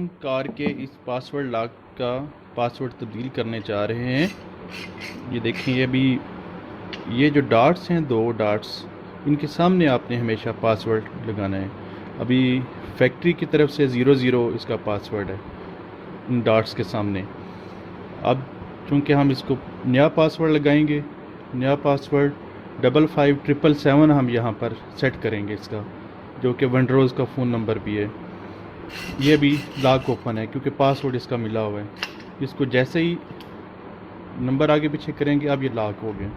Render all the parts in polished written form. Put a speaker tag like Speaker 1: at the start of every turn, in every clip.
Speaker 1: हम कार के इस पासवर्ड लॉक का पासवर्ड तब्दील करने जा रहे हैं। ये देखें, ये भी ये जो डॉट्स हैं, दो डॉट्स, इनके सामने आपने हमेशा पासवर्ड लगाना है। अभी फैक्ट्री की तरफ से 00 इसका पासवर्ड है, इन डॉट्स के सामने। अब चूँकि हम इसको नया पासवर्ड लगाएंगे, नया पासवर्ड 5577 हम यहाँ पर सेट करेंगे इसका, जो कि विंडोज़ का फ़ोन नंबर भी है। ये भी लॉक ओपन है क्योंकि पासवर्ड इसका मिला हुआ है। इसको जैसे ही नंबर आगे पीछे करेंगे, अब ये लॉक हो गया।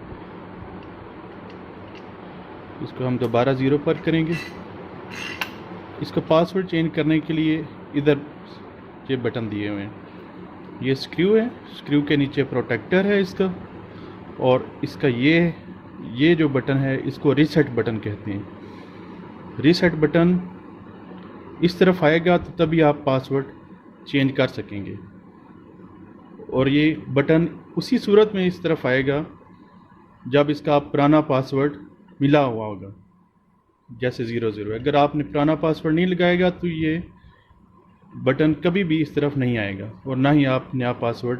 Speaker 1: इसको हम दोबारा 0 पर करेंगे। इसका पासवर्ड चेंज करने के लिए इधर ये बटन दिए हुए हैं। ये स्क्रू है, स्क्रू के नीचे प्रोटेक्टर है इसका, और इसका ये जो बटन है, इसको रीसेट बटन कहते हैं। रीसेट बटन इस तरफ आएगा तो तभी आप पासवर्ड चेंज कर सकेंगे, और ये बटन उसी सूरत में इस तरफ आएगा जब इसका पुराना पासवर्ड मिला हुआ होगा, जैसे 00। अगर आपने पुराना पासवर्ड नहीं लगाएगा तो ये बटन कभी भी इस तरफ नहीं आएगा, और ना ही आप नया पासवर्ड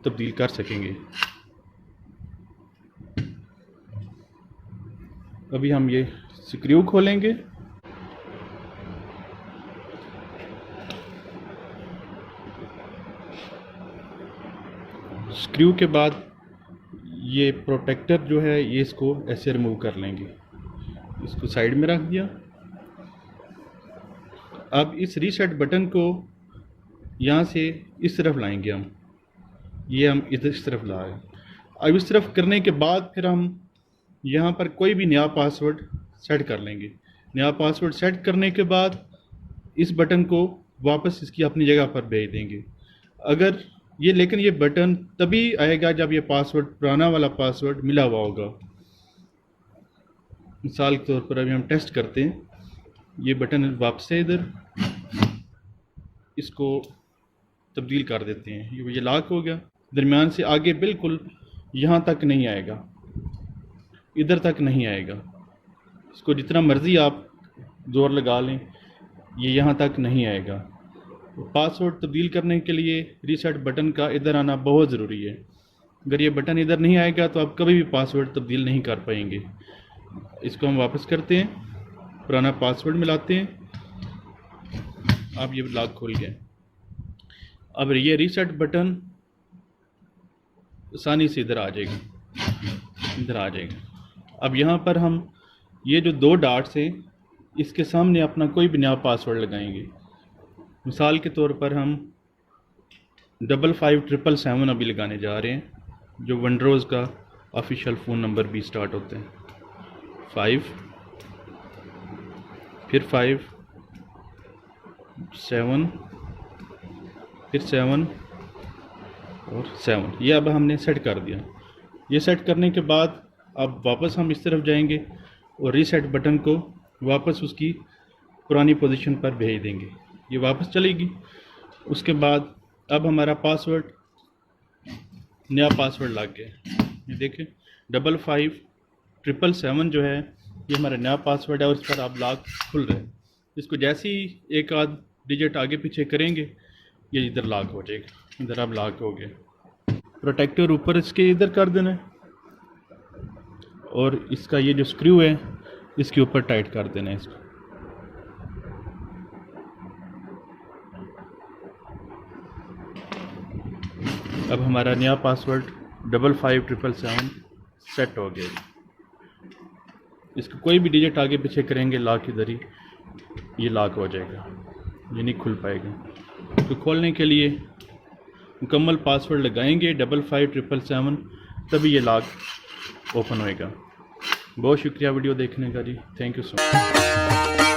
Speaker 1: तब्दील कर सकेंगे। अभी हम ये स्क्रू खोलेंगे। स्क्रू के बाद ये प्रोटेक्टर जो है, ये इसको ऐसे रिमूव कर लेंगे। इसको साइड में रख दिया। अब इस रीसेट बटन को यहाँ से इस तरफ लाएंगे हम। ये हम इस तरफ ला रहे हैं। अब इस तरफ करने के बाद फिर हम यहाँ पर कोई भी नया पासवर्ड सेट कर लेंगे। नया पासवर्ड सेट करने के बाद इस बटन को वापस इसकी अपनी जगह पर भेज देंगे। लेकिन ये बटन तभी आएगा जब ये पासवर्ड, पुराना वाला पासवर्ड मिला हुआ होगा। मिसाल के तौर पर अभी हम टेस्ट करते हैं। ये बटन वापस है, इधर इसको तब्दील कर देते हैं। ये लॉक हो गया। दरमियान से आगे बिल्कुल यहाँ तक नहीं आएगा, इधर तक नहीं आएगा। इसको जितना मर्ज़ी आप जोर लगा लें, ये यहाँ तक नहीं आएगा। पासवर्ड तब्दील करने के लिए रीसेट बटन का इधर आना बहुत ज़रूरी है। अगर ये बटन इधर नहीं आएगा तो आप कभी भी पासवर्ड तब्दील नहीं कर पाएंगे। इसको हम वापस करते हैं, पुराना पासवर्ड मिलाते हैं। अब ये लॉक खुल गया। अब ये रीसेट बटन आसानी से इधर आ जाएगा। अब यहाँ पर हम ये जो दो डॉट्स हैं, इसके सामने अपना कोई भी नया पासवर्ड लगाएंगे। मिसाल के तौर पर हम 5577 अभी लगाने जा रहे हैं, जो विंडोज़ का ऑफिशियल फ़ोन नंबर भी स्टार्ट होते हैं। 5, फिर 5, 7, फिर 7 और 7। ये अब हमने सेट कर दिया। ये सेट करने के बाद अब वापस हम इस तरफ जाएंगे और रीसेट बटन को वापस उसकी पुरानी पोजीशन पर भेज देंगे। ये वापस चलेगी। उसके बाद अब हमारा पासवर्ड, नया पासवर्ड लग गया। ये देखें, 5577 जो है, ये हमारा नया पासवर्ड है, और इस पर अब लॉक खुल रहा है। इसको जैसे ही एक आध डिजिट आगे पीछे करेंगे, ये इधर लॉक हो जाएगा। इधर अब लॉक हो गया। प्रोटेक्टर ऊपर इसके इधर कर देना है, और इसका ये जो स्क्रू है, इसके ऊपर टाइट कर देना है इसको। अब हमारा नया पासवर्ड 5577 सेट हो गया। इसको कोई भी डिजिट आगे पीछे करेंगे, लॉक इधर ही, ये लॉक हो जाएगा, ये नहीं खुल पाएगा। तो खोलने के लिए मुकम्मल पासवर्ड लगाएंगे 5577, तभी ये लॉक ओपन होएगा। बहुत शुक्रिया वीडियो देखने का जी। Thank you so much.